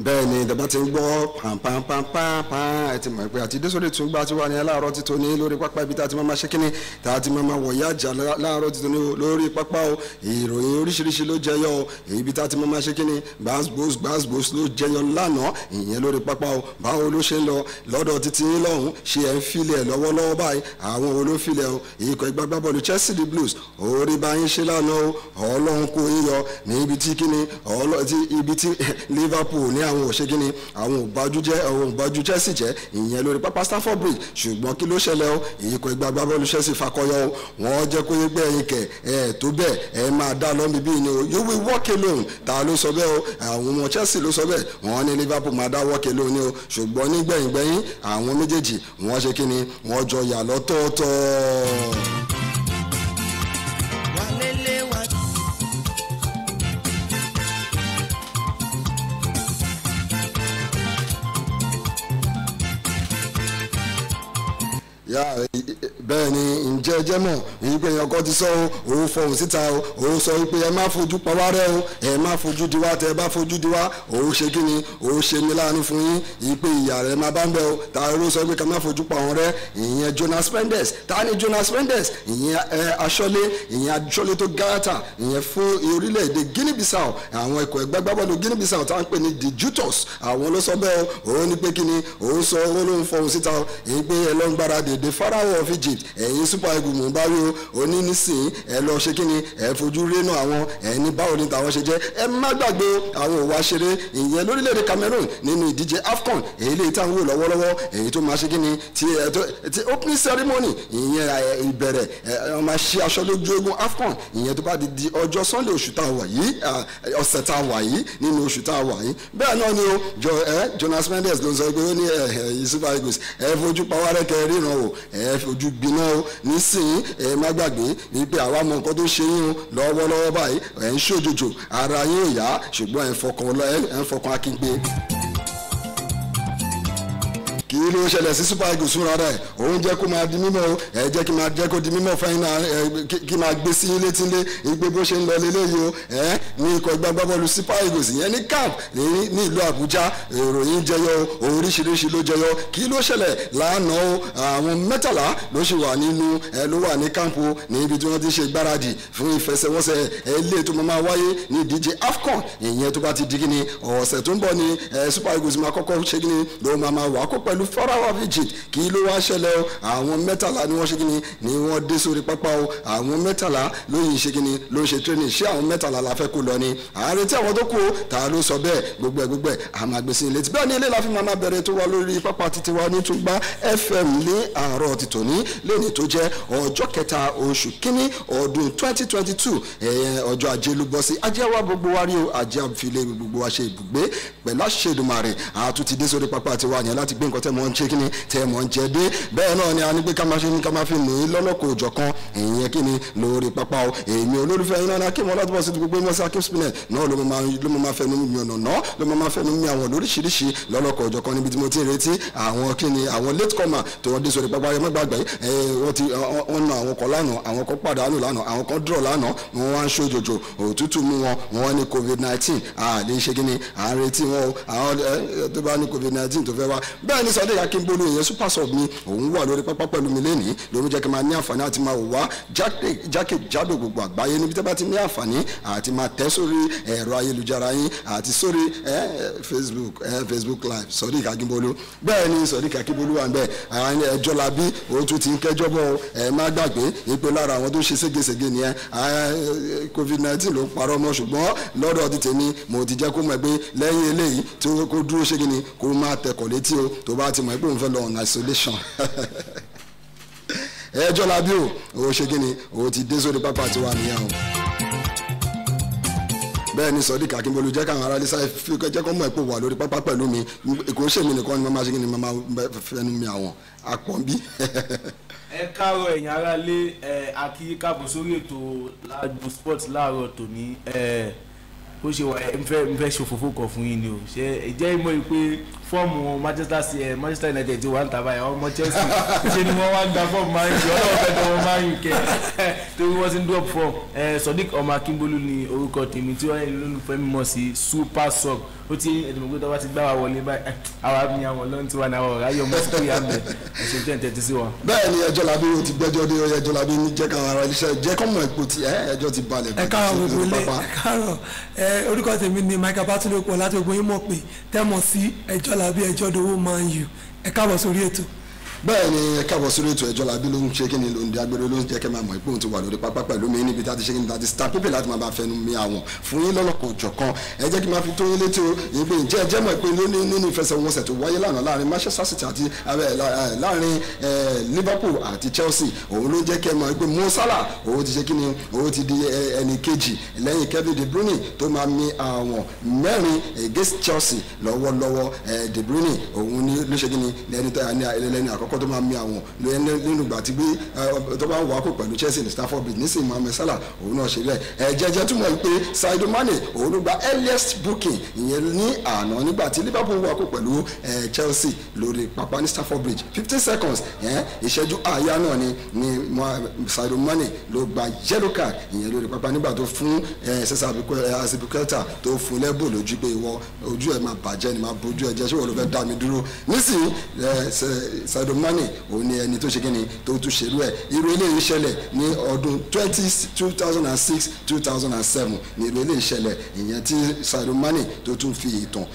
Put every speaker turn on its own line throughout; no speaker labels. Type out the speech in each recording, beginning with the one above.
bẹ́ẹ̀ ni ìdàbà ti ń gbọ́ pàmpàmpàmpàmpà ẹ ti mọ̀ pé àti désòrè tún gbà tí wà ní aláàárọ̀ ti tóní lórí pápá ibi tá a ti máa ṣe kíni tá a ti máa wọ̀yá àjà láàárọ̀ ti tóní lórí pápá o ìròyìn oríṣiríṣi ló jẹyọ o ibi tá a ti máa ṣe kíni gbàsgbòs ló jẹyọ lánàá ìyẹn lórí pápá o báwo ló ṣe ń lọ lọ́dọ̀ títí lọ́hùn ṣe ẹ̀ ń filẹ̀ lọ́wọ́lọ́wọ́ báyìí àwọn olófilẹ̀ o ikọ̀ ìgbàgbọ́bọ̀lù Chelsea the Blues orí bá yín ṣe lánàá o ọlọ́run kò yín yọ ní ibi tí kíni ibi tí Liverpool ní àwọn òṣèkíni àwọn òbájú Chelsea jẹ́ ìyẹn lórí pápá Stamford Bridge ṣùgbọ́n kí ló ṣẹlẹ̀ o ikọ̀ ìgbàgbọ́bọ̀lù Chelsea fakọyọ o wọ́n jẹ́ kó yẹ pé ẹ̀yin kẹ̀ ẹ̀ tó bẹ́ẹ̀ ẹ̀ máa dá lọ́mí bí ni o you will walk alone ta ló sọ bẹ́ẹ̀ o àwọn ọmọ Chelsea ló sọ bẹ́ẹ̀ wọ́n ní Liverpool máa dá walk alone ni o ṣùgbọ́n ní gbẹ̀yìngbẹ̀yìn àwọn méjèèjì wọ́n ṣe kíni wọ́n jọ yà lọ́tọ̀ọ̀tọ̀. bẹ́ẹ̀ ni ǹjẹ́ jẹ́ mọ̀ wípé èèyàn kan ti sọ o òun fọhùn síta o òun sọ wípé ẹ má fojú pa wá rẹ́ o ẹ má fojú di wá tẹ ẹ bá fojú di wá òun ṣe kí ni òun ṣe ní láàánú fún yín wípé ìyá rẹ̀ má bá ń bẹ o ta ló sọ pé ká má fojú pa wọn rẹ́ ìyẹn Jonas Mendes ta ni Jonas Mendes ìyẹn aṣọ́lé tó gáràtà ìyẹn fún orílẹ̀-èdè Guinea Bissau àwọn ikọ̀ ẹgbẹ́gbẹ́bọ́ọ̀lù Guinea Bissau tá à ń pè ní the Jutos àwọn ló sọ bẹ́ẹ̀ o òun ní pé kí ni òun sọ owó ló ń fọhùn síta o èyí pé ẹ lọ ń gbáradì the Pharaoh of Egypt ẹ̀yin Super Eagles mò ń bá rí o oní nísìnyí ẹ lọ ṣe kí ni ẹ fojú rénú àwọn ẹni báwo ni tàwọn ṣe jẹ́ ẹ má gbàgbé àwọn òwà ṣeré ìyẹn lórílẹ̀‐èdè Cameroon nínú ìdíje AFCON èyí lè tá à ń wò lọ́wọ́lọ́wọ́ èyí tó máa ṣe kí ni ti opening ceremony ìyẹn ìbẹ̀rẹ̀ ọ máa ṣe aṣọ lójú ogun AFCON ìyẹn tó bá di ọjọ́ Sunday oṣù tá a wà yìí ọ̀sẹ̀ tá a wà yìí nínú oṣù tá a wà yìí bẹ́ẹ̀ náà ni o Jonas Mendes ló ń sọ pé ó ní Super Eagles ẹ fojú pawárẹ́ kẹ ríran o ẹ fojú gbiná o nísìnyí ẹ má gbàgbé wípé àwa mọ nǹkan tó ṣe yín o lọ́wọ́lọ́wọ́ báyìí ẹ̀ ń ṣòjòjò ara yín ò yá ṣùgbọ́n ẹ̀ ń fọkàn akíngbé kí ló ṣẹlẹ̀ sí Super Eagles fúnra rẹ̀ òun jẹ́ kó máa di mímọ́ o ẹ jẹ́ kí máa jẹ́ kó di mímọ́ fẹ́yìn náà kí máa gbé sí létí lé ìgbé bó ṣe ń lọ lélẹ́yìí o ní ikọ̀ ìgbàgbọ́bọ́ọ̀lù Super Eagles ìyẹn ní camp ní ìlú Àbújá ìròyìn jẹyọ oríṣiríṣi ló jẹyọ kí ló ṣẹlẹ̀ lánàá o àwọn mẹ́tàlá ló ṣì wà nínú ló wà ní camp o ní ibi tí wọ́n ti ṣe gbáradì fún ìfẹsẹ̀wọnsẹ̀ ilé tó máa wáyé ní ìdíje AFCON ìyẹn tó bá ti di kíni ọ̀sẹ̀ tó ń bọ̀ ní Super Eagles máa kọ́kọ́ ṣe kíni ló máa wà kó pẹ̀lú Pharaoh of Egypt kí ló wá ṣẹlẹ̀ o àwọn mẹ́tàlá ni wọ́n ṣe kíni ni wọ́n dé sórí pápá o àwọn mẹ́tàlá ló yìí ṣe kíni ló ń ṣe training ṣé àwọn mẹ́tàlá la fẹ́ kó lọ ni ààrẹ tí àwọn tó kú ta ló sọ bẹ́ẹ̀ gbogbo ẹ̀ àmàgbèsè ilé tí bẹ́ẹ̀ ni ilé la fi máa bẹ̀rẹ̀ tó wá lórí pápá títí wa ní Tungba FM ní àárọ̀ ti tòní lẹ́ni tó jẹ́ ọjọ́ kẹta oṣù kínní ọdún 2022 ọjọ́ ajé ló bọ́ sí ajé wa gbogbo wa rí o ajé àfilẹ̀ gbogbo wa ṣe ibùgbé pẹ̀lú àṣẹdùmarè àtúntì dé sórí pápá tiwa yẹn láti gbé nǹkan tẹ́ mọ́ ń ṣe kíni tẹ́ mọ́ ń jẹ dé bẹ́ẹ̀ náà ni a ní pé ká máa fi nù í lọ́lọ́kọ̀ òjọ̀ kan ìyẹn kíni lórí pápá o èmi olólùfẹ́ yín náà kí mo láti bọ́ sí gbogbo mọ́sá Akeem Spinner náà ló máa fẹnu mi ọ̀nà náà ló máa fẹnu mi àwọn lóríṣiríṣi lọ́lọ́kọ̀ òjọ̀ kan níbi tí mo ti retí àwọn kíni àwọn late comer tó wọ́n dé sórí pápá yẹn mọ́gbàgbé wọ́n na àwọn kan lánàá àwọn kan pàdánù lánàá àwọn kan draw lánàá wọ́n wá ń ṣòjòjò òtútù mú wọn wọ́n ní COVID-19 àlè ṣe kíni à ń retí wọn o àwọn tó bá ní COVID-19 tó fẹ́ wá bẹ́ẹ̀ ni Sunday Akínbólú ìyẹn super sub mi òun wà lórí pápá pẹ̀lú mi lẹ́nìí lórí jẹ́ kí n máa ní àǹfààní àti máa wá jákèjádò gbogbo àgbáyé níbi tẹ́ bá ti ní àǹfààní àti máa tẹ́ sórí ẹ̀rọ ayélujára yín àti sórí Facebook live Sunday Akínbólú bẹ́ẹ̀ ni Sunday Akínbólú wà ń bẹ̀ àwọn ẹjọ́ la bí òun tún ti ń kẹjọ́ bọ̀ ẹ má gbàgbé ìpè lára àwọn tó ṣe ségesège nìyẹn COVID-19 ló ń parọ́ mọ́ ṣùgbọ́n lọ́dọ̀ ti tèmi mo ti jẹ́ kó mọ̀ pé lẹ́yìn eléyìí tí kó dúró ṣé kíni kó máa tẹ̀kọ̀ létí o tó bá ti mọ̀ pé òun fẹ́ lọ on isolation ẹjọ́ la bí o ṣe kíni o ti dé sórí pápá tiwa nìyẹn o bẹ́ẹ̀ ni Sodiq Akínbólú jẹ́ káwọn aráàlú sáyé fi jẹ́ kó mọ̀ ẹ́ pò wà lórí pápá pẹ̀lú mi kò ń ṣèmi nìkan ni mo máa ṣe kí ni mo máa fẹnu mi àwọn àpọ̀nbí.
ẹ káàárọ̀ ẹ̀yin aráalé àkí káàbọ̀ sórí ètò Lágbo Sport láàárọ̀ tòní ó ṣe wà ń fẹ́ ṣòfófó kan fún yín ni o ṣe ìjẹ́ ìmọ̀ yìí pé fọ́ọ̀mù Manchester United ti wà ń tàbá ẹ̀ ọmọ Chelsea ṣe ni wọ́n wá gba fọ́ọ̀mù Man U ọlọ́wọ́ fẹ́ tọwọ́ Man U kẹ́ torí wọ́n ti ń drop form Sodiq ọmọ Akínbólú ni orúkọ tèmi tí wọ́n ń lónìí fẹ́ mímọ́ sí Super Sub ó ti ẹ̀dùnmọ̀gbé tó bá ti gbá wa wọlé báyìí àwa mi àwọn lọ́n ti wà náà ọ̀rọ̀ ayọ̀ mọ́sí tó yà mẹ́ ẹ̀sìn tó ń tẹ́tí sí wa.
bẹ́ẹ̀ ni ẹjọ́ labi ó ti gbẹ́jọ́ dé ẹjọ́ labi ní jẹ́ káwọn ará iṣẹ́ jẹ́ kọ́mọ̀ ipò tí ẹjọ́ ti balẹ̀.
ẹ káàárọ̀ gbogbo ilé ẹ káàárọ̀ orúkọ tèmi ni Michael Bátúndé láti gbogbo yín mọ̀ pé tẹ́mọ̀ sí ẹjọ́ labi ẹjọ́ dowó Man U ẹ káàbọ̀ sórí ètò.
bẹ́ẹ̀ ni ẹ káàbọ̀ sórí ètò ẹjọ́ labi ló ń ṣe kí ni ló ń di agbèrè ló ń jẹ́ kẹ́ máa mọ̀ ipò òun ti wà lórí pápá pẹ̀lú mi níbi tá a ti ṣe kí ni láti star pépè láti máa bá fẹnu mi àwọn fún yín lọ́lọ́kan òjọ̀kan ẹ jẹ́ kí n máa fi tó yín létí o ìgbé ǹjẹ́ ẹ jẹ́ mọ̀ pé lónìí nínú ìfẹsẹ̀wọnsẹ̀ tó wáyé lánàá láàrin Manchester City àti láàrin Liverpool àti Chelsea òun ló jẹ́ kẹ́ mọ̀ pé Mo Salah òun ti ṣe kí ni òun ti di ẹni kejì lẹ́yìn Kevin De Bruyne tó máa mi àwọn mẹ́rin against Chelsea lọ́wọ́lọ́wọ́ De Bruyne òun ni ló ṣe kí ni lẹ́ni àkọ́kọ́ tó máa mi àwọn nínú ìgbà tí gbé tó bá ń wà kó pẹ̀lú Chelsea ní Stamford Bridge nísìnyí Mohamed Salah òun náà ṣe bẹ́ẹ̀ jẹjẹ túmọ̀ pé Sadio Mane òun ló gba earliest booking ìyẹn ní àná nígbà tí Liverpool wà kó pẹ̀lú Chelsea lórí pápá ní Stamford Bridge 15 seconds ìṣẹ́jú àáyá náà ni Sadio Mane ló gba yellow card ìyẹn lórí pápá nígbà tó fún Cesar Azpilicueta tó fún lẹ́bù lójú pé ìwọ ojú ẹ̀ máa bàjẹ́ ni máa bójú ẹ̀ jẹ́ ṣé wọ́n ló fẹ́ dá mi dúró nísìnyí Sadio Mane òun ni ẹni tó ṣe kí ni tó tún ṣerú ẹ̀ irú eléyìí ṣẹlẹ̀ ní ọdún 2006-2007 ní irú eléyìí ṣẹlẹ̀ ìyẹn tí Sadio Mane tó tún fi ìtàn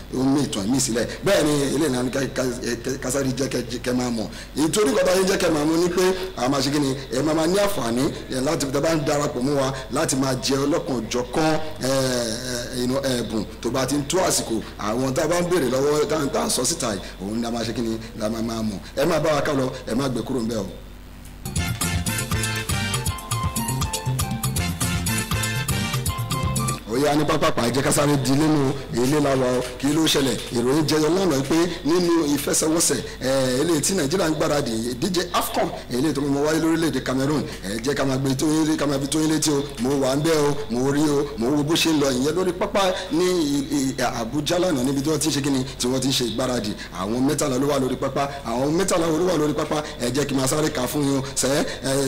mí sílẹ̀ bẹ́ẹ̀ ni eléyìí náà kásárì jẹ́ kẹ́ máa mọ̀ ìtorí kọ́ta yín jẹ́ kẹ́ máa mọ̀ ní pé àwọn máa ṣe kí ni ẹ máa ní àǹfààní láti fi dábàá ń darapọ̀ mọ́ wa láti máa jẹ ọlọ́kanòjọ̀kan ẹ̀bùn tó bá ti ń tó àsìkò àwọn tá a bá ń béèrè lọ́wọ́ tá à ń sọ síta òun ni a máa ṣe kí ni la máa mọ̀ ẹ máa bá wa ká lọ ẹ má gbé kúrò ń bẹ̀ o. òyà ní pápápá ìjẹ́ kásáré di nínú ilé lálọ́ kí ló ṣẹlẹ̀ ìròyìn jẹyọ lánàá pé nínú ìfẹsẹ̀wọnsẹ̀ eléyìí tí Nàìjíríà ń gbáradì ìdíje AFCON eléyìí tó mọ wáyé lórílẹ̀‐èdè Cameroon jẹ́ ká máa gbé tó yín lé ká máa fi tó yín létí o mo wà ń bẹ̀ o mo rí o mo wo bó ṣe ń lọ ìyẹn lórí pápá ní Àbújá lánàá níbi tí wọ́n ti ṣe kíni tí wọ́n ti ṣe ìgbáradì àwọn mẹ́tàlá ló wà lórí pápá ló wà lórí pápá jẹ́ kí n máa sáré kà fún yín o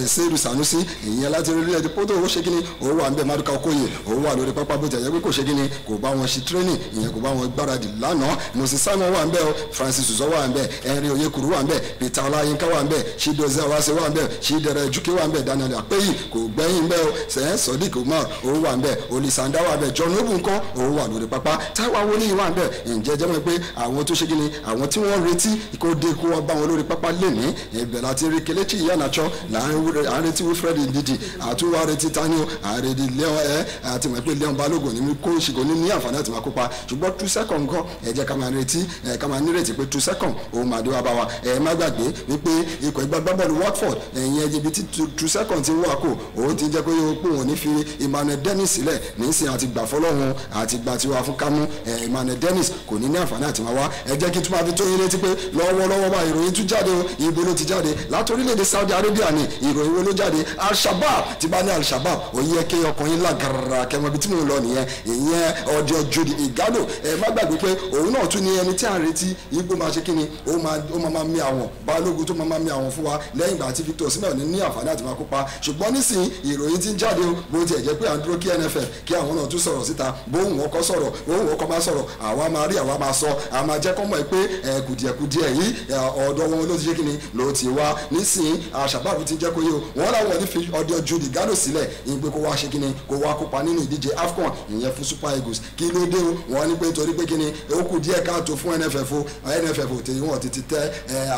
Seydou Sanusi ìyẹn láti orílẹ̀‐èdè Porto ó ṣe kíni ó wà ń bẹ̀ Maduka Okoye ó wà lórí pápá bó ti ẹ̀yẹ́ pé kò ṣe kí ni kò bá wọn ṣe training ìyẹn kò bá wọn gbáradì lánàá Moses Simon wà ń bẹ̀ o Francis Uzo wà ń bẹ̀ Henry Oyekuru wà ń bẹ̀ Peter Ọláyínká wà ń bẹ̀ Chidozie Awase wà ń bẹ̀ Chidere Juke wà ń bẹ̀ Daniel Apeyi kò gbẹ́yìn ń bẹ̀ o Sodiq Umar òun wà ń bẹ̀ Olisanda wà ń bẹ̀ John Obu nǹkan òun wà lórí pápá Táíwò Awoniyi wà ń bẹ̀ ǹjẹ́ jẹ́ mọ́ pé àwọn tó ṣe kí ni àwọn tí wọ́n retí kó dé kó wọ́n bá wọn lórí pápá lẹ́ni ibẹ̀ láti rí Kelechi Iheanacho là ń retí Wilfred Ndidi àtúwà retí Tani o àrèdí Leon àti mọ̀ pé Leon Balogun ní kó ṣìkò ní àǹfààní àti máa kópa ṣùgbọ́n 2 seconds gan ẹ jẹ́ ká máa nírètí pé 2 seconds òun máa dé wá bá wa ẹ má gbàgbé wípé ikọ̀ ìgbàgbọ́bọ̀lù Watford ẹ̀yìn ibi tí 2 seconds ti wà kó òun ti jẹ́ pé ó pé òun ní fi Emmanuel Dennis sílẹ̀ nísìnyí àti gbà fọlọ́run àti gbà tiwa fún kámú Emmanuel Dennis kò ní àǹfààní àti máa wá ẹ jẹ́ kí n tún máa fi tó yín létí pé lọ́wọ́lọ́wọ́ bá ìròyìn tún jáde o ibo ló ti jáde láti orílẹ̀-èdè Saudi Arabia ni ìròyìn wo ló jáde Al-Shabaab ti bá ní Al-Shabaab òye kí ọkùnrin lágara kẹmọ ibi tí mò ń lọ nìyẹn ìyẹn ọjọ́ Jude Igalo ẹ má gbàgbé pé òun náà tún ní ẹni tí à ń retí igbó máa ṣe kí ni ó máa mi àwọn Balógun tó máa mi àwọn fún wa lẹ́yìn ìgbà tí Victor Osimhen ní àǹfààní àti máa kópa ṣùgbọ́n nísìnyí ìròyìn ti ń jáde o bó tiẹ̀ jẹ́ pé à ń dúró kí NFF kí àwọn náà tún sọ̀rọ̀ síta bóun wọn kọ́ sọ̀rọ̀ bóun wọn kọ́ máa sọ̀rọ̀ àwa máa rí àwa máa sọ a máa jẹ́ kọ́ mọ̀ pé kùdìẹ̀kùdìẹ̀ yìí ọ̀dọ̀ wọn ló ti ṣe kí ni ló ti wá nísìnyí Al-Shabaab ti jẹ́ kó yé o wọ́n láwọn ní fi ọjọ́ Jude Igalo sílẹ̀ ìgbé kó wá ṣe kí ni kó wá kópa nínú ìdíje AFCON ìyẹn fún Super Eagles kí ló dé o wọ́n ní pé torí pé kí ni ó kù díẹ̀ káàtó fún NFF tí wọ́n ti tẹ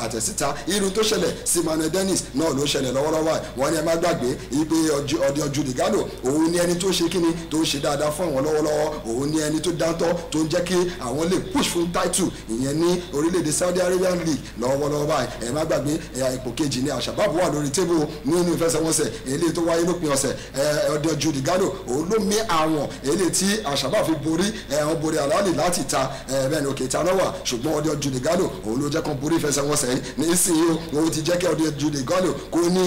àtẹ̀síta irun tó ṣẹlẹ̀ sí Emmanuel Dennis náà ló ṣẹlẹ̀ lọ́wọ́lọ́wọ́ wọ́n ní ẹ má gbàgbé ipe ọdẹ Jude Igalo òun ní ẹni tó ṣe kí ni tó ṣe dáadáa fún àwọn lọ́wọ́lọ́wọ́ òun ní ẹni tó dáńtọ́ tó ń jẹ́ kí àwọn lè push fún title ìyẹn ní orílẹ̀-èdè Saudi Arabian League lọ́wọ́lọ́wọ́ báyìí ẹ má gbàgbé ipò kejì ní Al-Shabaab wà lórí tébù nínú ìfẹsẹ̀wọnsẹ̀ eléyìí tó wáyé lópin ọ̀sẹ̀ ọdẹ Jude Igalo òun ló mí àwọn eléyìí tí Al-Shabaab fi borí wọn borí Al-Ahly láti ta bẹ́ẹ̀ ni òkè ìta náà wà ṣùgbọ́n ọdẹ Jude Igalo òun ló jẹ́ kan borí ìfẹsẹ̀wọnsẹ̀ nísìnyí òun ti jẹ́ kí ọdẹ Jude Igalo kó ní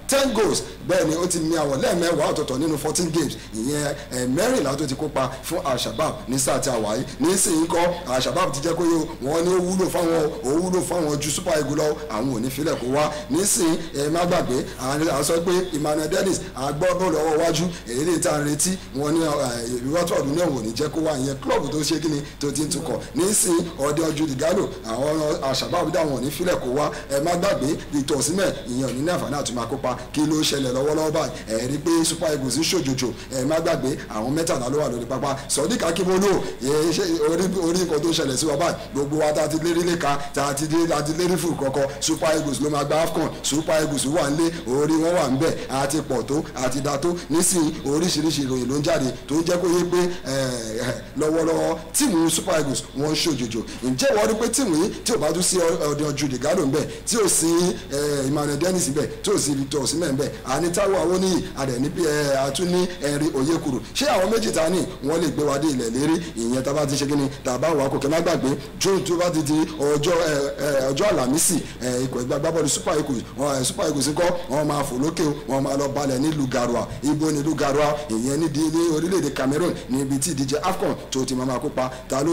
10 goals bẹ́ẹ̀ ni ó ti mi àwọn lẹ́ẹ̀mẹ́wàá ọ̀tọ̀ọ̀tọ̀ nínú 14 games ìyẹn mẹ́rìnlá tó ti kópa fún Al-Shabab ní sáà tí a wà yìí nísìnyí kọ́ Al-Shabab ti jẹ́ kó yó wọ́n ní ó wúlò fáwọn ju Super Eagles lọ àwọn ò ní filẹ̀ kó wá nísìnyí má gbàgbé à sọ pé Emmanuel Dennis àgbọ̀ bọ́ọ̀lù ọwọ́ iwájú èyí lè ta retí wọn ní Watford ní òun ò ní jẹ́ kó wá ìyẹn club tó ṣe kíni tó ti ń tukọ̀ nísìnyí ọdẹ ọjọ́ ìgálò àwọn Al-Shabab dá wọn ò ní filẹ̀ kó wá má gbàgbé Victor Osimhen ìyẹn ò ní àǹfààní àti máa kópa kí ló ṣẹlẹ̀ lọ́wọ́lọ́wọ́ báyìí rí pé Super Eagles ń ṣòjòjò má gbàgbé àwọn mẹ́tàlá ló wà lórí pápá Sodiq Akínbólú orí nǹkan tó ṣẹlẹ̀ sí wa báyìí gbogbo wa tá a ti lérí léka tá a ti lérí fún kọ̀ọ̀kan Super Eagles ló máa gba AFCON Super Eagles wà nílé orí wọn wà níbẹ̀ àti pọ̀ tó àti da tó nísìnyí oríṣiríṣi ìròyìn ló ń jáde tó ń jẹ́ kó yé pé lọ́wọ́lọ́wọ́ tíìmù Super Eagles wọ́n ń ṣòjòjò ǹjẹ́ wọ́n rí pé tíìmù yìí tí ò bá tún sí ọdún Jude Gallo ń bẹ̀ tí ò sí Emmanuel Dennis bẹ̀ tí ò sí Victor Osimhen bẹ̀ àní Táíwò Awoniyi àdẹ̀ní àtún ní ẹ̀rí Oyekuru ṣé àwọn méjì ta ni wọ́n lè gbé wa dé ilẹ̀ lérí ìyẹn tá a bá ti ṣe kí ni tá a bá wà kò kẹ́ má gbàgbé June tó bá ti di ọjọ́ Àlàmísì ikọ̀ ìgbà agbábọ́ọ̀lù Super Eagles ńkọ́ wọ́n máa fò lókè wọ́n máa lọ balẹ̀ ní Lugarwa ibo ní Lugarwa ìyẹn ní orílẹ̀-èdè Cameroon níbi tí ìdíje AFCON tó ti máa kópa ta ló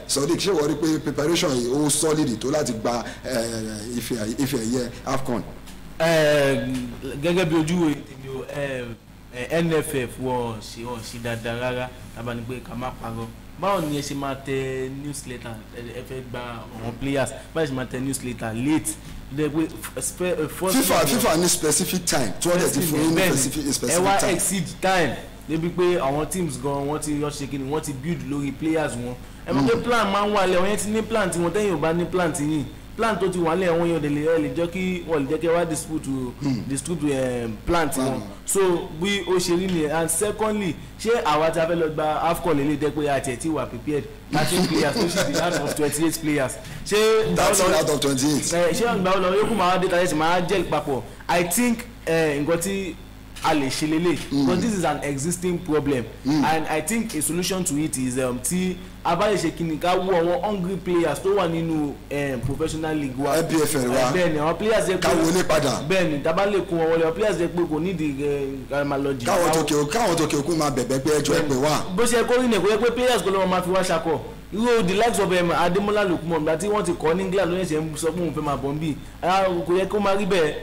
Sodiq ṣé wọ́n rí pé preparation yìí ó solid tó láti gba ife ẹ̀yẹ AFCON.
gẹ́gẹ́ bí ojúwe NFF wọ́n ṣe dáadáa rárá tábà ní pé ká má parọ́ báwo ni ẹ ṣe máa tẹ newsletter ẹ fẹ́ gba àwọn players báwo ṣe máa tẹ newsletter late
FIFA ní specific time tí wọ́n dẹ̀ ti fún ní specific time.
ẹ wá exceed time débi pé àwọn teams gan wọ́n ti ṣe kí ni wọ́n ti build lórí players wọn ẹ mọ̀ pé plan máa ń wà lẹ̀ wọ́n yẹn ti ní plan tiwọn tẹ́yìn ò bá ní plan tiyín plan tó ti wà lẹ̀ wọ́n yẹn lè jẹ́ kí wọ́n lè jẹ́ kí wá dispute plan tiwọn so bí ó ṣe rí nìyẹn and secondly ṣé àwa tí a fẹ́ lọ gba AFCON lè jẹ́ pé àti ẹ̀ tí wà prepared 13 players tó ṣì di out of 28 players ṣé
13 out of 28
ṣé ọ̀gbà ọlọ́run yókù máa dé tàyẹ̀sì máa gel papọ̀ I think nǹkan tí a lè ṣe lélẹ̀ because this is an existing problem and I think a solution to it is tí a bá lè ṣe kí ni ká wọ àwọn hungry players tó wà nínú professional league wa
NPFL wa
bẹ́ẹ̀ ni àwọn players yẹ pé
ká wọlé padà
bẹ́ẹ̀ ni tá bá lè kún wọn wọlé àwọn players yẹ pé kò nídìí gamalọ́jì
káwọn tó kí òkú máa bẹ̀bẹ̀ pé ẹjọ́ ẹ pé wá.
bó ṣe kó rí ni kò yẹ pé players kò lọ́wọ́ máa fi wá ṣakọ̀ irú the likes of Ademola Lookman gba tí wọ́n ti kọ́ ní England lóyè ṣe ń sọ pé òun fẹ́ máa bọ̀ ń bì kò yẹ kó máa rí bẹ́ẹ̀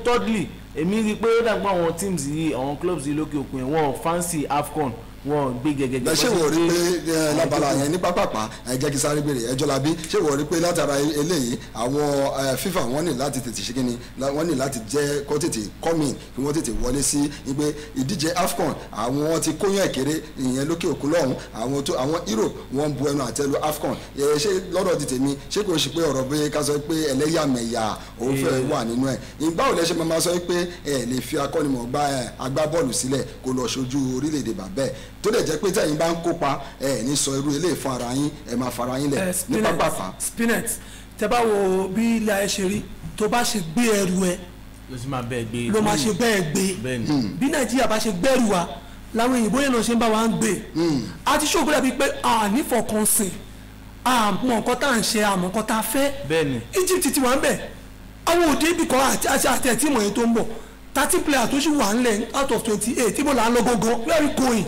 thirdly èmi rí i pé ó dàgbà àwọn teams yìí àwọn clubs yìí lókè òkun yẹn wọ́n fancy AFCON wọ́n gbé gẹ́gẹ́.
ṣé wọ́n rí pé lábala yẹn ní pápápá jẹ́ kí sáré béèrè ẹjọ́ la bí ṣé wọ́n rí pé látara eléyìí àwọn FIFA wọ́n ní láti tètè ṣe kíni wọ́n ní láti jẹ́ kó tètè come in kí wọ́n tètè wọlé sí ìgbé ìdíje AFCON àwọn ti kóyún ẹ̀kẹ́rẹ́ ìyẹn lókè òkun lọ́hùn àwọn Europe wọ́n bu ẹnu àtẹ́lu AFCON ṣé lọ́dọ̀ ti tèmi ṣé kò ṣe pé ọ̀rọ̀ bí ká sọ pé ẹlẹ́yàmẹ̀yà òun fẹ́ wà nínú ẹ̀ ìgbà ò lẹ́sẹ̀ máa sọ pé ẹ lè fi akọ́nimọ̀ọ́gbá agbábọ́ọ̀lù sílẹ̀ kó lọ ṣojú orílẹ̀-èdè bàbẹ́ tó lè jẹ́ pé tẹ̀yin bá ń kópa ẹ ní sọ irú ilé fún ara yín ẹ máa fara yín lẹ̀ ní pápápá.
Spinet tẹ bá wo bí ilé ayé ṣe rí tó bá ṣe gbé ẹrù ẹ ló máa ṣe bẹ́ẹ̀ gbé bí Nàìjíríà bá ṣe gbẹ́rù wa làwọn òyìnbó yẹn náà ṣe ń bá wa ń gbé a ti ṣògbé dàbí pé a nífọkànsìn àmọ́ nǹkan tá à ń ṣe àmọ́ nǹkan tá a fẹ́ Egypt ti wà ń bẹ̀ àwọn òde ibì kan àti ẹ̀tí ìmọ̀ yẹn tó ń bọ̀ 13 players tó ṣì wà ń lẹ̀ out of 28 tí mo là ń lọ gógó where are we going.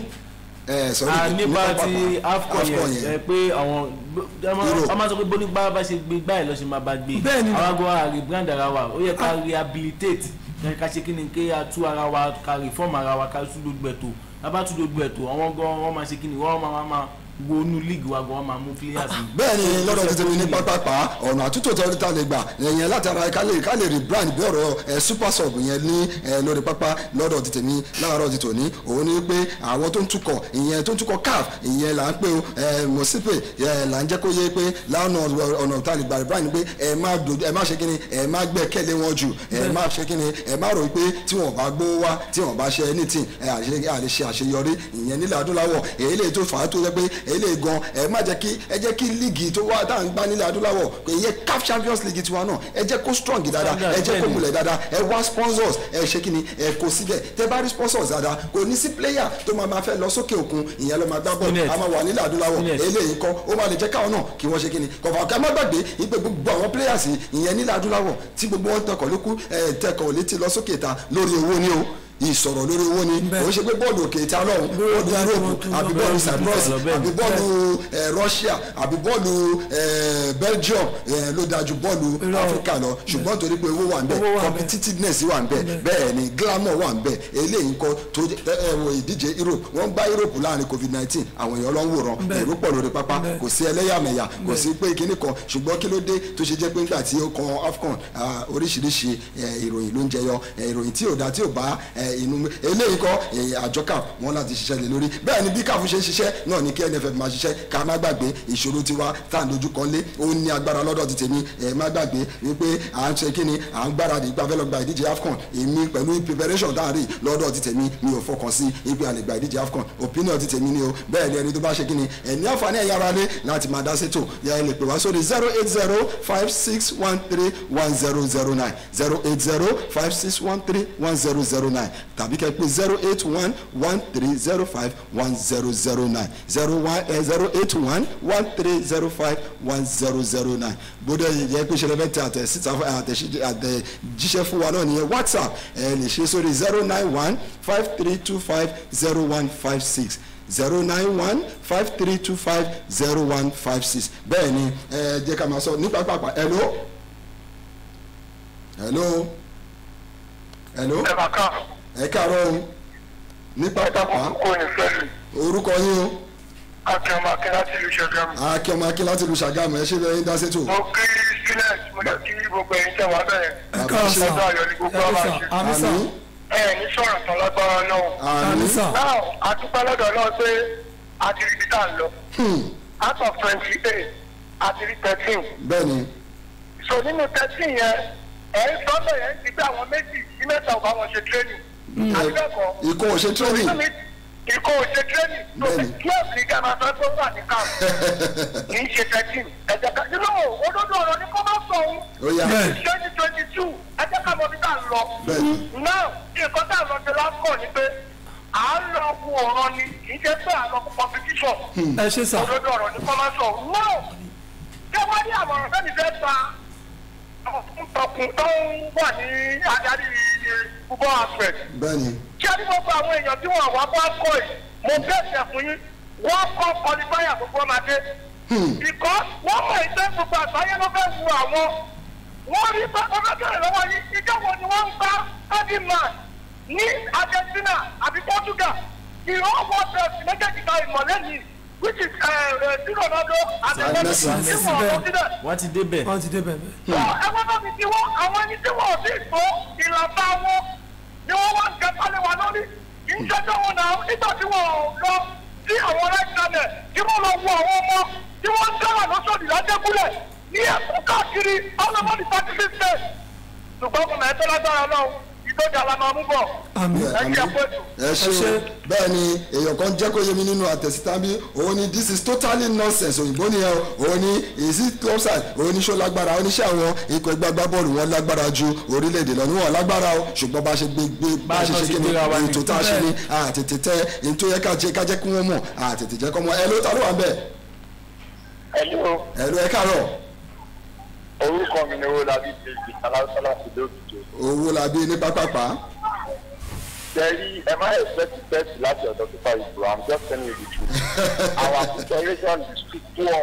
nípa ti AFCON yẹn pé àwọn ọmọ sọ pé bónígbà bá ṣe gbé báyìí lọ ṣe máa bá gbé àwọn agbó rebrand ara wa ó yẹ ká rehabilitate ká ṣe kí ni kí a tú ara wa ká reform ara wa ká tún gbogbo ẹ̀tọ́ lábá tún gbogbo ẹ̀tọ́ àwọn gan wọn máa ṣe kí ni wọ́n máa wo inú league wa gan máa mú players.
bẹ́ẹ̀ ni lọ́dọ̀ tètè mi ní pápápá ọ̀nà àtúntò tó ta lè gbà yẹn látara ká lè rebrand bí ọ̀rọ̀ super sub yẹn ní lórí pápá lọ́dọ̀ tètè mi láàárọ̀ tètè ní òun ni pé àwọn tó ń tukọ̀ ìyẹn tó ń tukọ̀ CAF ìyẹn là ń pè ó mọ̀sípè là ń jẹ́ kó yé pé láwọn ọ̀nà tá lè gbà rebrand ni pé ẹ má ṣe kíni ẹ má gbẹ́kẹ̀lé wọn jù ẹ má ṣe kíni ẹ má rò pé tí wọ́n bá gbówó wá tí wọ́n bá ṣe anything àlè ṣe àṣeyọrí ìyẹn nílẹ̀ adúláwọ̀ èyí lè tó fà á tó yẹ pé eléyìí gan ẹ má jẹ́ kí ẹ jẹ́ kí líìgì tó wá tá à ń gbá nílẹ̀ adúláwọ̀ ìyẹn CAF Champions League tiwa náà ẹ jẹ́ kó strong dáadáa ẹ jẹ́ kó múlẹ̀ dáadáa ẹ wá sponsors ẹ ṣe kí ni ẹ kó síbẹ̀ tẹ bá rí sponsors dáadáa kò ní sí player tó máa fẹ́ lọ sókè òkun ìyẹn ló máa gbá bọ́ọ̀lù a máa wà nílẹ̀ adúláwọ̀ eléyìí kọ́ ó máa lè jẹ́ káwọn náà kí wọ́n ṣe kí ni kọ̀ọ̀kan ká má gbàgbé ìpè gbogbo àwọn players ìyẹn nílẹ̀ adúláwọ̀ tí gbogbo wọn tẹkọ̀ létí lọ sókè ta lórí owó ni o ìsọ̀rọ̀ lórí owó ni ó ṣe pé bọ́ọ̀lù òkè ìta lọ́hùn bọ́ọ̀lù Europe àbí bọ́ọ̀lù Cyprus àbí bọ́ọ̀lù Russia àbí bọ́ọ̀lù Belgium ló dájú bọ́ọ̀lù Africa lọ ṣùgbọ́n torí pé owó wà ń bẹ̀ competitiveness wà ń bẹ̀ bẹ́ẹ̀ ni glamour wà ń bẹ̀ eléyìí nǹkan tó ìdíje Europe wọ́n gbá Europe láàrin COVID-19 àwọn èèyàn ló ń wòran èrò pọ̀ lórí pápá kò sí ẹlẹ́yàmẹ̀yà kò sí pé kinní kan ṣùgbọ́n kí ló dé tó ṣe jẹ́ pé nígbà tí ó kan AFCON oríṣiríṣi ìròyìn ló ń jẹyọ ìròyìn tí ò dá tí ò bá inú eléyìí kọ́ àjọ CAF wọn láti ṣiṣẹ́ lé lórí bẹ́ẹ̀ ni bí CAF ṣe ń ṣiṣẹ́ náà ni kí NFF máa ṣiṣẹ́ ká má gbàgbé ìṣòro tiwa tá à ń dojú kan lé ó ní agbára lọ́dọ̀ ti tèmi má gbàgbé wípé à ń ṣe kí ni à ń gbáradì ìgbà fẹ́ lọ gba ìdíje AFCON èmi pẹ̀lú preparation tá à ń rí lọ́dọ̀ ti tèmi mi ò fọkàn sí ibi àlè gba ìdíje AFCON opinion ti tèmi ni o bẹ́ẹ̀ ni ẹni tó bá ṣe kí ni ẹni àǹfààní ẹ̀yà ara lé láti máa dá sétò yẹ ẹ lè pè wá sórí 08056131009 08056131009 tàbí kẹ́ pé 08113051009 08113051009 bóde yẹ pé ṣẹlẹ̀ fẹ́ tẹ àtẹ̀jíṣẹ́ fún wa náà nìyẹn WhatsApp ẹ lè ṣe sórí 09153250156 09153250156 bẹ́ẹ̀ ni ẹ jẹ́ ká máa sọ nípa pàápàá hello. ẹ káàárọ̀ o nípa pápá orúkọ yín o.
akínọmọ akín láti ìlú Ṣàgámù.
akínọmọ akín láti ìlú Ṣàgámù ẹ ṣe bẹ́ẹ̀ yín dá sétò.
mo kí student mo lè kí gbogbo ẹ̀yin tẹ̀ wá bẹ́ẹ̀.
ẹ káàárọ̀ sà
ọjọ́ ayọ̀ ni gbogbo ọmọ àṣẹ.
àmín.
ẹ ní sọ̀rọ̀ tán lágbára náà.
àmín sà.
náà àtúpẹ́ lọ́dọ̀ náà pé a ti rí ibi tá à ń lọ. out of 28 a ti rí 13.
bẹ́ẹ̀ni.
so nínú 13 yẹn sọ́dọ̀ yẹn ti gbé àwọn méjì sí mẹ́ta ò bá wọn ṣe training.
ikọ̀ ò ṣe training.
ikọ̀ ò ṣe training. club ní ghana tó wà ní camp kì í ṣe 13. ẹ̀jẹ̀ ká nínú òdodo ọ̀rọ̀ ní kó má sọ òun. 2022 ẹ̀jẹ̀ ká mọ bí tá à ń lọ. náà nǹkan tá à ń lọ ṣe lásìkò ni pé à ń lọ fún ọ̀rọ̀ ni kì í ṣe pé à ń lọ fún competition.
ẹ ṣe sà.
òdodo ọ̀rọ̀ ní kó má sọ òun. náà ṣé wọ́n ní àwọn ọ̀rọ̀ fẹ́mi fẹ́ ta ọkùn tó ń wà ní adarí football aspect.
bẹ́ẹ̀ni.
ṣé ní gbogbo àwọn èèyàn tí wọ́n wá bá kọ́ ẹ̀ mo bẹ̀rẹ̀ fún yín wọ́n kọ́ qualifier gbogbo ọmọdé. ìkọ́ wọ́n mọ̀ ìṣe gbogbo àgbáyé ló fẹ́ wu àwọn. wọ́n rí ọmọbìnrin lọ́wọ́ yín ìjọba ni wọ́n ń bá Ferdinand ní Argentina àbí Portugal. ìrànwọ́ bẹ̀rẹ̀ méjèèjì kan ìmọ̀lẹ́yìn which is Ronaldo and Messi.
wọ́n ti débẹ̀.
wọ́n ti débẹ̀.
ẹgbẹ́ bá mi ti wọ́n àwọn ẹni tí wọ́n ti tó ìlànà wọn ni wọ́n wá ń kẹ́ pálẹ̀ wá lórí kì í ṣẹ́jọ́ wọn náà nígbà tí wọ́n lọ sí àwọn right channel tí wọ́n lọ wo àwọn ọmọ tí wọ́n ń dáwà lọ́sọ̀dì lájẹ́kúlẹ̀ ní ẹ̀kún káàkiri all over the 36 states. ṣùgbọ́n ọmọ ẹ̀tọ́ lágbára náà ìtọ́jà la máa mú bọ̀.
ẹ ṣe bẹ́ẹ̀ ni èèyàn kan jẹ́ kó yé mi nínú àtẹ̀sítábí òun ni this is totally nonsense òyìnbó nìyẹn òun ni is it offside òun ní ṣó lágbára oníṣẹ́ àwọn ikọ̀ ẹgbẹ́ agbábọ́ọ̀lù wọn lágbára ju orílẹ̀-èdè lọ níwọ̀n lágbára o ṣùgbọ́n bá ṣe gbé bá ṣe ṣe kéde ètò tá a ṣe ni àtètè tẹ èyí tó yẹ ká jẹ́ kí wọ́n mọ̀ àtètè jẹ́ kọ́ mọ́ ẹ ló ta ló wà ń bẹ̀. ẹ ló ẹ káàárọ̀.
orúkọ mi ni Owólabí David aláṣọlá ti lóògìjọ.
Owólabí ní pápápá.
Jerry, am I expecting best láti ọ̀dọ̀ Super Eagles? I'm just telling you the truth. Our preparation is too poor,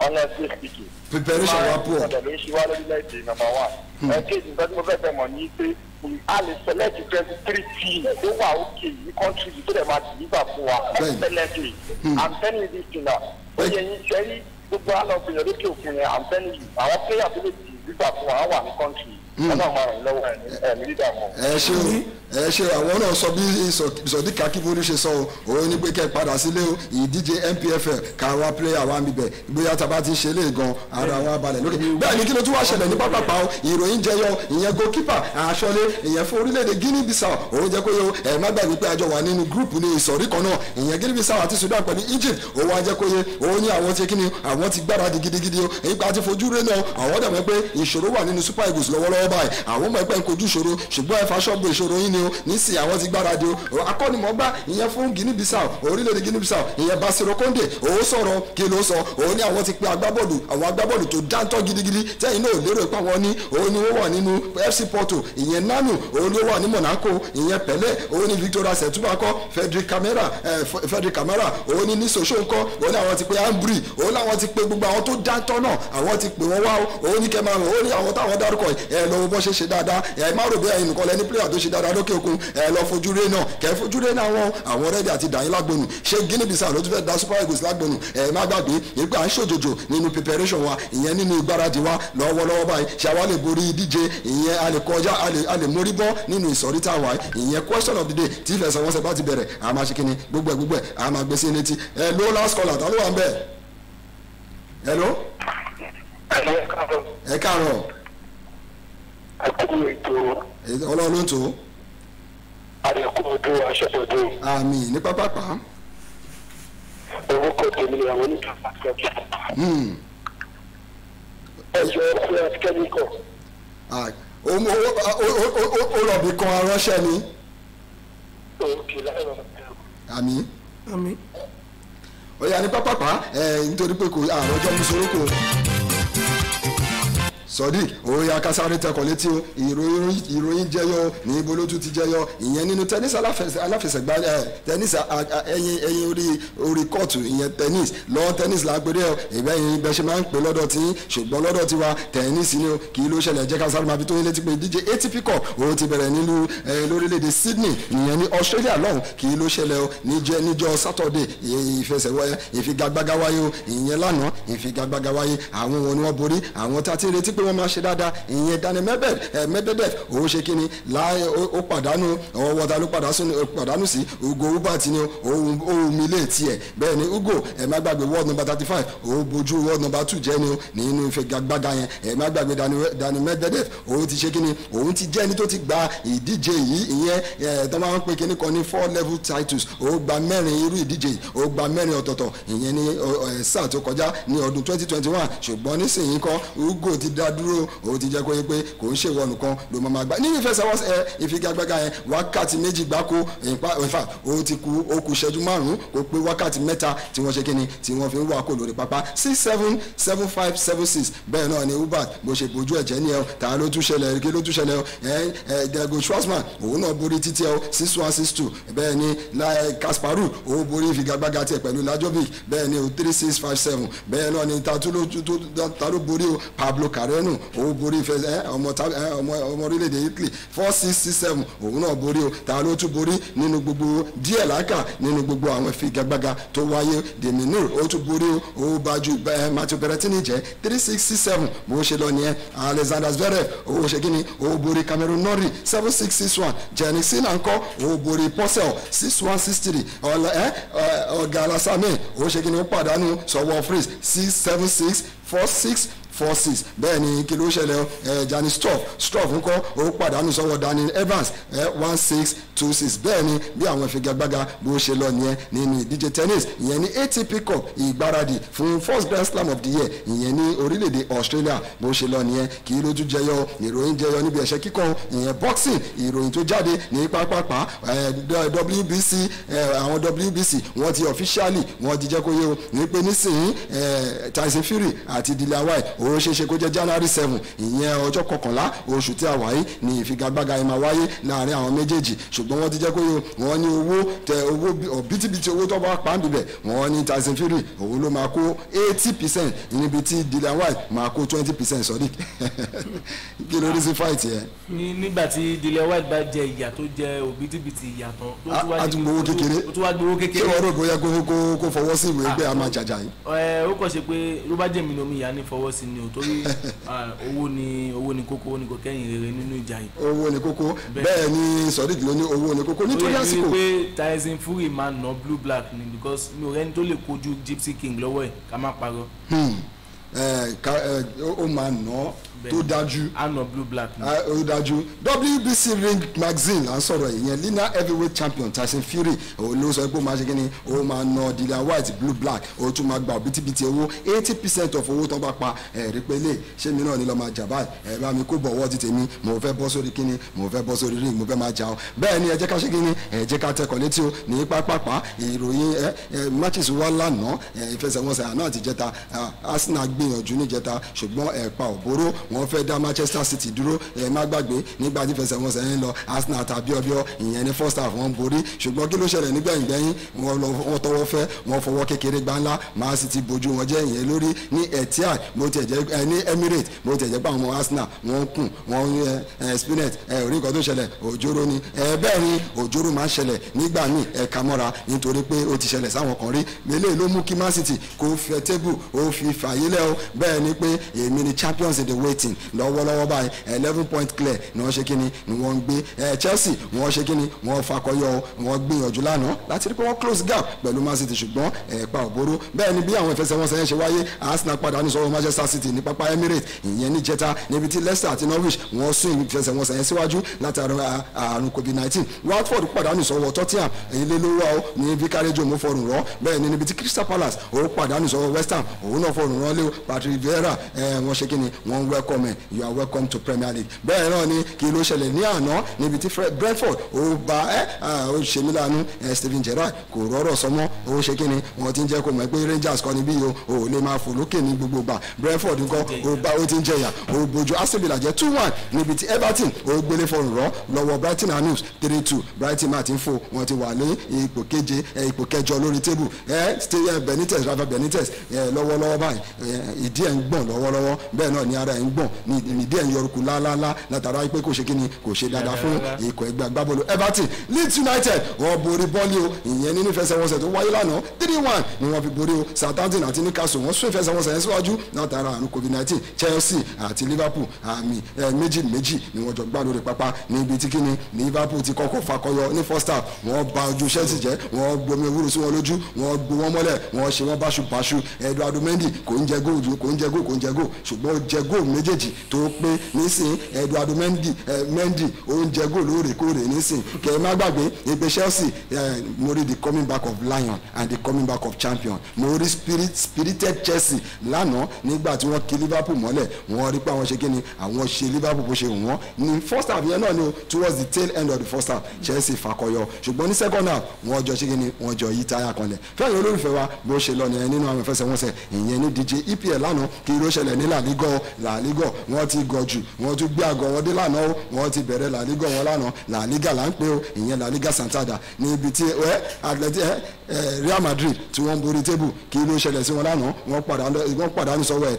honestly speaking.
Preparation wa poor.
Ọ̀dọ̀ ló ń ṣe wá lórílẹ̀-èdè number one. Ẹ̀kejì nǹkan tí mo fẹ́ fẹ́ mọ̀ ní pé a lè select 23 teams tó wà òkè ní country tó dẹ̀ máa deliver fún wa excellently. I'm telling you this thing now. Ó yẹ yín Jerry gbogbo àlọ́ òfin lókè òkun yẹn I'm telling you àwọn player tó lè deliver nígbà fún wa wà ní kọ́ńtì ọlọ́run máa ràn lọ́wọ́ ẹ̀mí dídà mọ́.
ẹ ṣe àwọn náà sọ bí Sodiq Akínbólú ṣe sọ òun ní pé kẹ́ ẹ padà sílé o ìdíje NPFL káwa player wa níbẹ̀ bóyá tá a bá ti ṣe lè gan ara wa balẹ̀ lókè bẹ́ẹ̀ ni kí ló tún wá ṣẹlẹ̀ ní pápápá o ìròyìn jẹyọ ìyẹn goalkeeper aṣọlé ìyẹn fún orílẹ̀-èdè Guinea Bissau òun jẹ́ pé ẹ má gbàgbé pé àjọ wà nínú gúrùpù ní ìsọ̀rí kan náà ìyẹn Guinea Bissau àti Sudan pẹ̀lú Egypt òun wá jẹ́ kó yé òun ní àwọn ti kíni àwọn ti gbáradì gidigidi o èyí pa ti fojú rẹ náà àwọn dẹ̀ mọ̀ pé ìṣòro wà nínú Super Eagles lọ́wọ́lọ́wọ́ báyìí àwọn mọ̀ pé ń kojú ìṣòro ṣùgbọ́n ẹ fa ṣọ́ọ̀bù ìṣòro yín ni o nísì àwọn ti gbáradì o akọ́nimọ̀gbá ìyẹn fún Guinea Bissau orílẹ̀-èdè Guinea Bissau ìyẹn Basiro Conde òun sọ̀rọ̀ kí ló sọ òun ní àwọn ti pe agbábọ́ọ̀lù tó dáńtọ́ gidigidi tẹ́yìn náà lérò pé àwọn ní òun ni wọ́n wà nínú FC Porto ìyẹn Nanu òun ló wà ní Monaco ìyẹn Pele òun ní Victoria Setubakọ Frederick Camara òun ní Niso Sonko òun ní àwọn ti pe Ambry òun láwọn ti pe gbogbo àwọn tó dáńtọ́ náà àwọn ti pè wọ́n wá òun ní kẹmàrún òun ní àwọn táwọn dárúkọ ẹ lọ́wọ́ bọ́ ṣe dáadáa ẹ má rò bí ẹ̀yin nìkan lẹ́ni player tó ṣe dáadáa lókè òkun ẹ lọ fojú rẹ náà kẹ fojú rẹ náà àwọn rẹ́dí àti dàyín lágbónú ṣé Guinea Bissau ló tún fẹ́ da Super Eagles lágbónú ẹ má gbàgbé ìgbà ń ṣòjòjò nínú preparation wa ìyẹn nínú ìgbáradì wa lọ́wọ́lọ́wọ́ báyìí ṣàwa lè borí ìdíje ìyẹn a lè kọjá a lè mórí bọ́ nínú ìsọ̀rí tá a wà ìyẹn question of the day tí ìfẹsẹ̀wọnsẹ̀ bá ti bẹ̀rẹ̀ a máa ṣe kíni gbogbo ẹ̀ a máa gbé sí létí ẹ ló last caller ta ló wà ń bẹ̀ hello ẹ káàárọ̀ ọlọ́run ló ń tó.
àdẹ̀kùnodò aṣọ́dọ̀dọ̀.
àmì ní pápápá.
orúkọ tèmi ni àwọn oníkà pàtàkì. ẹjọ́ fún akẹ́kọ̀ọ́.
ó lọ́ọ̀bì kan aránṣẹ́ ni.
òkè láìpẹ́.
àmì. ó yá ní pápápá nítorí pé kò àròjọ mú sorókò. Sodiq oya kasáré tẹkọ̀ létí o ìròyìn jẹyọ ní ibo ló tún ti jẹyọ ìyẹn nínú tennis aláfẹsẹ̀gbá tennis ẹyin orí kóòtù ìyẹn tennis lọ́wọ́ tennis lágbèrè ọ ìbẹ́yìn ibẹ̀ ṣe máa ń pè lọ́dọ̀ tí ṣùgbọ́n lọ́dọ̀ tí wa tennis ni o kì í ló ṣẹlẹ̀ jẹ́ kasáré máa fi tó yín létí pé ìdíje ATP Cup òun ti bẹ̀rẹ̀ nílùú lórílẹ̀‐èdè Sydney ìyẹn ní Australia lọ́hùn kì í ló ṣẹlẹ̀ o níjọ́ Saturday ìfigagbága wáyé o ìyẹn lánàá ìfigagbága wáyé àwọn wọn ni wọ́n borí àwọn tá a ti retí pé wọ́n máa ṣe dáadáa ìyẹn Dani Medvedev ó ṣe kí ni láì ó pàdánù ọwọ́ wọ́ta ló pàdánù sí Ugo Hubbard ni ó mi lé tiẹ̀ bẹ́ẹ̀ ni Ugo ẹ̀ má gbàgbé world number 35 ó bójú world number 2 jẹ́ ni o nínú ìfigagbága yẹn ẹ̀ má gbàgbé Dani Medvedev ó ti ṣe kí ni òun ti jẹ́ ẹni tó ti gba ìdíje yìí ìyẹn tó máa ń pè kíní kan ní 4 level titles ó gba mẹ́rin irú ìdíje ó gba mẹ́rin ọ̀tọ̀ọ̀tọ̀ ìyẹn ní sáà tó kọjá ní ọdún 2021 ṣùgbọ́n nísìnyí kan Ugo ti dá dúró o ti jẹ́ kó yẹ pé kò ń ṣèwọ nìkan ló máa gbá nínú ìfẹsẹ̀wọnsẹ̀ ìfigagbága yẹn wákàtí méjì gbáko ìfà o ti kù ìṣẹ́jú márùn-ún kó pé wákàtí mẹ́ta tí wọ́n ṣe kíni tí wọ́n fi ń wà kó lórí pápá 6-7 7-5 7-6 bẹ́ẹ̀ náà ni Hubbard bó ṣe bójú ẹ̀jẹ̀ ní ẹ ta ló tún ṣẹlẹ̀ kí ló tún ṣẹlẹ̀ Diego Schwartzman òun náà borí títí ẹ 6-1 6-2 bẹ́ẹ̀ ni Kasparov òun borí ìfigagbága tiẹ̀ pẹ̀lú Lajovic bẹ́ẹ̀ ni 3-6 5-7 bẹ́ẹ̀ náà ni ta ló borí o Pablo Carreno òun borí ọmọ orílẹ̀-èdè Italy 4-6-6-7 òun náà borí o ta ló tún borí nínú gbogbo díẹ̀ láàkà nínú gbogbo àwọn ìfigagbága tó wáyé Deminur ó tún borí o ó bájú Matteo Berrettini jẹ́ 3-6-6-7 bó ṣe lọ nìyẹn Alexander Zverev ó ṣe kí ni ó borí Cameron Norrie 7-6-6-1 Jannik Sinner ńkọ́ ó borí Purcell 6-1-6-3 ọ̀gá alasame ó ṣe kí ni ó pàdánù sọ̀wọ́ Fritz 6-7-6 4-6 4-6 bẹ́ẹ̀ ni kí ló ṣẹlẹ̀ Janis Struff ńkọ́ ó pàdánù sọ́wọ́ Daniel Evans 1-6-2-6 bẹ́ẹ̀ ni bí àwọn ìfigagbága bó ṣe lọ nìyẹn nínú ìdíje tennis ìyẹn ní ATP Cup ìgbáradì fún first Grand Slam of the year ìyẹn ní orílẹ̀-èdè Australia bó ṣe lọ nìyẹn kí ló tún jẹyọ ìròyìn jẹyọ níbi ẹ̀ṣẹ́ kíkàn ìyẹn boxing ìròyìn tó jáde ní pápápá WBC àwọn WBC wọ́n ti officially wọ́n ti jẹ́ kó yé o ní pé nísìnyí Tyson Fury àti Dillian White ó ṣeéṣe kó jẹ́ January 7 ìyẹn ọjọ́ kọkànlá oṣù tí a wà yìí ní ìfigagbága ẹ̀ máa wáyé láàrin àwọn méjèèjì ṣùgbọ́n ṣùgbọ́n wọ́n ti jẹ́ kó wọ́n ní owó bítíbitì owó tó bá pa ń bibẹ̀ wọ́n ní Tyson Fury òun ló máa kó 80% níbi tí Dillian White máa kó 20% Sodiq kí ló rí sí fight yẹn.
nígbà tí Dillian White bá jẹ ìyà tó jẹ òbítíbitì ìyà tán
a tún gbowó kékeré
ó tún wá gbowó kékeré.
ṣé wọ́n rò bóyá kó fọwọ́ sí ìwé pé a máa jàjà yìí.
ó kàn ṣe pé ló bá jẹ́ mi ní omi ìyá ní fọwọ́ sí ni o torí owó ni kókó owó ni kò kẹ́yìn rere nínú ìjà yìí.
owó ni kókó bẹ́ẹ̀ ni Sodiq ló ní owó ni kókó nítorí àsìkò.
ó yẹ pé Tyson Fury máa ná blue black ni because mi ò rẹ́ni tó lè kojú Gypsy King lọ́wọ́ ẹ̀ ká má parọ́.
ó máa ná tó dájú
àná blue black ni.
ó dájú WBC ring magazine là ń sọ̀rọ̀ ìyẹn linear heavyweight champion Tyson Fury òun ló sọ pé ó máa ṣe kí ni ó máa ná Dillian White blue black ó tún máa gba òbítíbitì owó 80% of owó tó bá pa ẹ̀rí pé lè ṣé mi náà ni lọ́ọ́ máa jà báyìí ẹ̀ bá mi kó bọ̀wọ́ ti tèmi mo fẹ́ bọ́ sórí kíni mo fẹ́ bọ́ sórí ring mo fẹ́ máa jà ọ́ bẹ́ẹ̀ ni ẹ jẹ́ ká ṣe kíni ẹ jẹ́ ká tẹkọ̀ létí o ní pápápá ìròyìn matches wà lánàá ìfẹsẹ̀wọnsẹ̀ àná àti jẹta Arsenal gbìyànjú níjẹta ṣùgbọ́n ẹ̀pà òbóró wọ́n fẹ́ dá Manchester City dúró ẹ má gbàgbé nígbà tí ìfẹsẹ̀wọnsẹ̀ yẹn lọ Arsenal tàbí ọbíọ́ ìyẹn ní first half wọ́n borí ṣùgbọ́n kí ló ṣẹlẹ̀ nígbẹ̀yìngbẹ̀yìn wọ́n tọwọ́ fẹ́ wọ́n fọwọ́ kékeré gbáńlá Man City bojú wọn jẹ́ ìyẹn lórí ní Etihad bó tiẹ̀ jẹ́ ní Emirates bó tiẹ̀ jẹ́ pé àwọn Arsenal wọ́n kùn wọ́n spinet orí nǹkan tó ṣẹlẹ̀ òjòrò ni bẹ́ẹ̀ ni òjòrò máa ń ṣẹlẹ̀ nígbà míì ẹ̀ka mọ́ra nítorí pé ó ti ṣẹlẹ̀ sáwọn kan rí eléyìí ló mú kí Man City kó fẹ́ tébù ó fi fàyè lẹ́ o bẹ́ẹ̀ ni pé èmi ni champions in the waiting lọ́wọ́lọ́wọ́ báyìí 11 point clear ni wọ́n ṣe kíni ni wọ́n ń gbé Chelsea wọ́n ṣe kíni wọ́n fakọyọ wọ́n gbìyànjú lánàá láti rí pé wọ́n close gap pẹ̀lú Man City ṣùgbọ́n ẹ̀pà òbóró bẹ́ẹ̀ ni bí àwọn ìfẹsẹ̀wọnsẹ̀ yẹn ṣe wáyé Arsenal pàdánù sọ́wọ́ Manchester City ní pápá Emirates ìyẹn ní jẹta níbi tí Leicester àti Norwich wọ́n sún ìfẹsẹ̀wọnsẹ̀ yẹn síwájú látàrí àrùn COVID-19 Watford pàdánù sọ́wọ́ Tottenham ilé ló wà ó ní Vicarage mo fọrùn rọ bẹ́ẹ̀ ni níbi tí Crystal Palace ó pàdánù sọ́wọ́ West Ham òun náà fọrùn rọ lé Patrick Vieira wọ́n ṣe kíni wọ́n welcome you are welcome to Premier League bẹ́ẹ̀ náà ni kí ló ṣẹlẹ̀ ní àná níbi tí Brentford ó bá ó ṣe mí lánú Steven Gerrard kò rọ́rọ̀ sọmọ́ ó ṣe kíni wọ́n ti ń jẹ́ kó mọ̀ pé Rangers kọ́ níbí o ò lè máa fò lókè ní gbogbo gbà Brentford nǹkan ó ti ń jẹyà ó bójú Aston Villa jẹ́ 2-1 níbi tí Everton ó gbélé fọrùn rọ́ lọ́wọ́ Brighton and Hove 3-2 Brighton máa ti ń fò wọ́n ti wà ní ipò kẹjọ lórí tébù Benitez Rafa Benitez lọ́wọ́lọ́wọ́ báyìí ìdí ẹ̀ ń gbọ̀n lọ́wọ́lọ́wọ́ bẹ́ẹ̀ náà ni ara ẹ̀ ń gbọ̀n ní ìdí ẹ̀ ń yọrùkù lálálá látara pé kò ṣe kíni kò ṣe dáadáa fún ikọ̀ ẹgbẹ́ agbábọ́ọ̀lù Everton Leeds United wọ́n borí bọ́ọ̀lì o ìyẹn nínú ìfẹsẹ̀wọnsẹ̀ tó wáyé lánàá 3-1 ni wọ́n fi borí o Southampton àti Newcastle wọ́n sún ìfẹsẹ̀wọnsẹ̀ yẹn síwájú látara àrùn COVID-19 Chelsea àti Liverpool àmì méjì ni wọ́n jọ gbá lórí pápá níbi tí kíni Liverpool ti kọ́kọ́ fakọyọ ní first half wọ́n bà ojú Chelsea jẹ́ wọ́n gbomi ewúro sí wọn lójú wọ́n gbó wọn mọ́lẹ̀ wọ́n ṣe wọ́n báṣubàṣu Eduardo Mendy kò ń jẹ góòlù ṣùgbọ́n ó jẹ góòlù méjèèjì tó pé nísìn Eduardo Mendy ó ń jẹ góòlù lóòrèkóòrè nísìn kẹ ẹ má gbàgbé ìpè Chelsea mo rí the coming back of lion and the coming back of champion mo rí spirited Chelsea lánàá nígbà tí wọ́n kí Liverpool mọ́lẹ̀ wọ́n rí pé àwọn ṣe kí ni àwọn ṣe Liverpool bó ṣe wù wọ́n ní first half yẹn náà ni towards the tail end of the first half Chelsea fakọyọ ṣùgbọ́n ní second half wọ́n jọ ṣe kí ni wọ́n jọ yí táyà kanlẹ̀ fẹ́yìn olólùfẹ́ wa bó ṣe lọ nìyẹn nínú àwọn ìfẹsẹ̀wọnsẹ̀ ìyẹn ní díje EPL lánàá kí ló ṣẹlẹ̀ ní La Liga wọ́n ti gọ̀ jù wọ́n tún gbé àgọ́ wọn dé lánàá wọ́n ti bẹ̀rẹ̀ La Liga wọn lánàá La Liga là ń pè ó ìyẹn La Liga Santander níbi tí Real Madrid tí wọ́n borí tébù kí ló ṣẹlẹ̀ sí wọn lánàá wọ́n pàdánù sọ́wọ́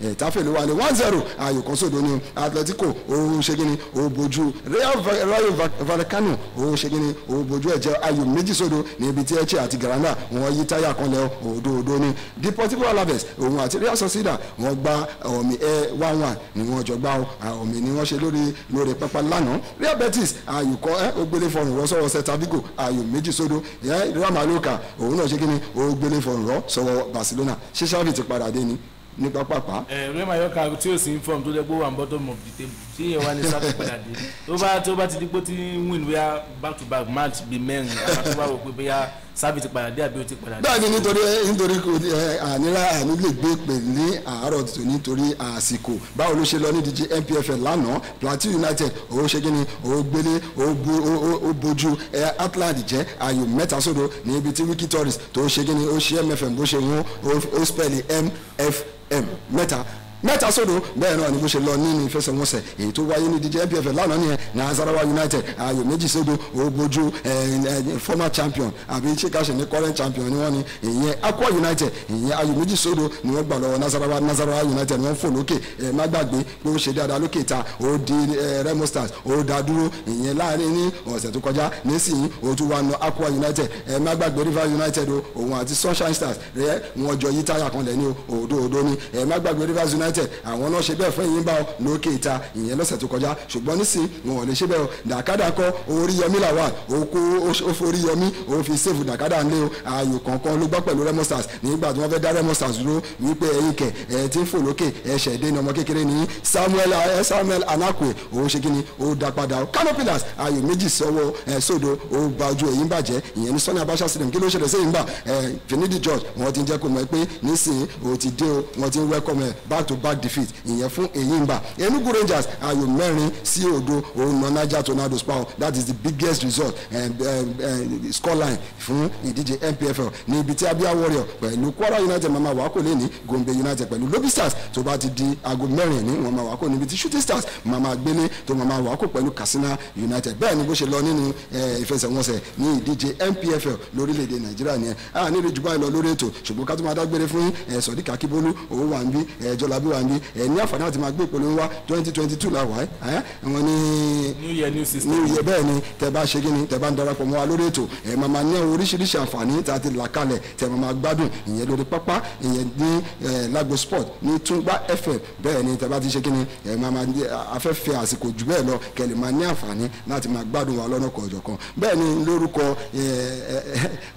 Ẹ̀táfè ló wà ní 1-0 ayò kan sódò ní Atletico òun ṣe kíni òun bojú Rayo Vallecano òun ṣe kíni òun bojú ẹ̀jẹ̀ ayò méjì sódò níbi tí Elche àti Granada wọ́n yí táyà kan lẹ̀ òdo ní Deportivo Alaves òun àti Real Sociedad wọ́n gba ọ̀mì 1-1 ni wọ́n jọ gbá ọ̀mì ni wọ́n ṣe lórí pápá lánàá Real Betis ayò kan ó gbélé fọrùn rọ́ sọ́wọ́ Celta Vigo ayò méjì sódò Real Mallorca òun náà ṣe kíni ó gbélé fọrùn rọ́ sọ́wọ́ Barcelona ṣé Xavi ti padà dé ni ní pápápá.
Real Mallorca tí ó sì ń fọ́ọ̀mù tó jẹ́ pé ó wà ní bottom of the table tí ìyẹn wá ní sáfì padà dé tó bá ti di pé tí win wíyá back to back match bíi mẹ́rin àti tó bá wò pé bóyá sáfì ti padà dé àbí ó ti padà dé.
báyìí nítorí àní lè gbé pè ní àárọ̀ tó nítorí àsìkò báwo ló ṣe lọ ní díje NPFL lánàá Plateau United ó ṣe kí ni ó gbélé ó bójú Atland jẹ́ ayò mẹ́ta sódò níbi tí Wiki Tourist tó ṣe kí ni ó ṣe MFM bó ṣe wọ́n ó spẹ́ẹ̀lì MFM mẹ́ta mẹ́ta sódò bẹ́ẹ̀ náà ni bó ṣe lọ nínú ìfẹsẹ̀wọnsẹ̀ èyí tó wáyé ní ìdíje NPFL lánàá nìyẹn Nasarawa United ayò méjì sódò ó bojú former champion àbí chikaṣe ní current champion ni wọ́n ní ìyẹn Akwa United ìyẹn ayò méjì sódò ni wọ́n gbà lọ́wọ́ Nasarawa United wọ́n fò lókè má gbàgbé pé ó ṣe dáadáa lókè ta ó di Remo Stars ó dá dúró ìyẹn láàrin ní ọ̀sẹ̀ tó kọjá nísìnyí ó tún wá ná Akwa United má gbàgbé Rivers United òun àti Sunshine Stars rẹ wọn jọ yí táyà kan lẹ̀ ní òdo ní má gbàgbé Rivers United àwọn náà ṣe bẹ́ẹ̀ fún ìyín bá ọ lókè ìta ìyẹn lọ́sẹ̀ tó kọjá ṣùgbọ́n nísìn wọn ò lè ṣe bẹ́ẹ̀ o dàkádà kọ́ Oríyọmí Lawal ó forí yọmí ó fi sèfù dàkádà ńlẹ́ o ayò kọ̀ọ̀kan ló gbọ́ pẹ̀lú Remo Stars nígbà tí wọ́n fẹ́ dá Remo Stars dúró wípé ẹ̀yìn kẹ̀ ẹ̀ tí ń fò lókè ẹ̀ṣẹ̀ dé ní ọmọ kékeré ní Samuel Anakwe ó ṣe kí ni ó dá padà o Kano Pillars ayò méjì sọ́wọ́ sódò ó ba ojú ẹ̀yìn bàjẹ́ ìyẹn ní Sani Abacha Stadium kí ló ṣẹlẹ̀ sẹ́yìn gbà Finidi George wọ́n ti ń jẹ́ kó mọ̀ pé nísìnyí ó ti dé o wọ́n ti ń welcome back to back defeat ìyẹn fún Eyimba Enugu Rangers ayò 4-0 òun na Niger Tornadoes power that is the biggest result scoreline fún ìdíje NPFL ní ibi tí Abia Warrior pẹ̀lú Kwara United máa wà kó lé ní Gombe United pẹ̀lú Lobi Stars tó bá ti di aago 4 ní wọ́n máa wà kó níbi tí Shooting Stars máa gbélé tó máa wà kó pẹ̀lú Katsina United bẹ́ẹ̀ ni bó ṣe lọ nínú ìfẹsẹ̀wọnsẹ̀ ní ìdíje NPFL lórílẹ̀‐èdè Nàìjíríà ni a ní ìrìjú báyìí lọ lórí ètò ṣùgbọ́n ká tó máa dágbére fún Sodiq Akíbólú owó wà ń bí Jọlábí wà ń bí ní àǹfààní àti máa gbé ìpolówó wá 2022 la wà wọ́n ní
new year new system
new year bẹ́ẹ̀ ni tẹ́ bá ṣe kí ni tẹ́ bá ń darapọ̀ mọ́ wa lórí ètò máa ní oríṣiríṣi àǹfààní tá a ti là kalẹ̀ tẹ́ máa gbádùn ìyẹn lórí pápá ìyẹn ní Lagbo Sport ní Tungba FM bẹ́ẹ̀ ni tẹ́ bá ti ṣe kí ni máa afẹ́fẹ́ àsìkò jù bẹ́ẹ̀ lọ kẹ́ lè máa ní àǹfààní láti máa gbádùn wa lọ́nà kọ̀ọ̀jọ̀kan bẹ́ẹ̀ ni lórúkọ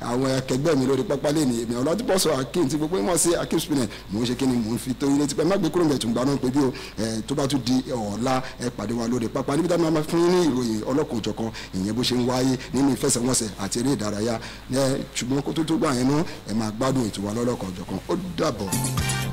àwọn akẹgbẹ́ mi lórí pápá lè ní èmi Ọlátúbọ̀sún Akeem tí gbogbo wọn sí Akeem Spinner mò ń ṣe kí ni mò ń fi tó ilé tipẹ́ má gbé kúrò mẹ́tò gbà náà pé bí o tó bá tún di ọ̀la pàdé wa lórí pápá níbi táwọn máa fún ní ìròyìn ọlọ́kùnjọ̀kan ìyẹn bó ṣe ń wáyé nínú ìfẹsẹ̀wọnsẹ̀ àti eré ìdárayá ṣùgbọ́n kó tó gbà yẹn náà máa gbádùn ètò wa lọ́lọ́kùnjọ̀kan ó dàbọ̀.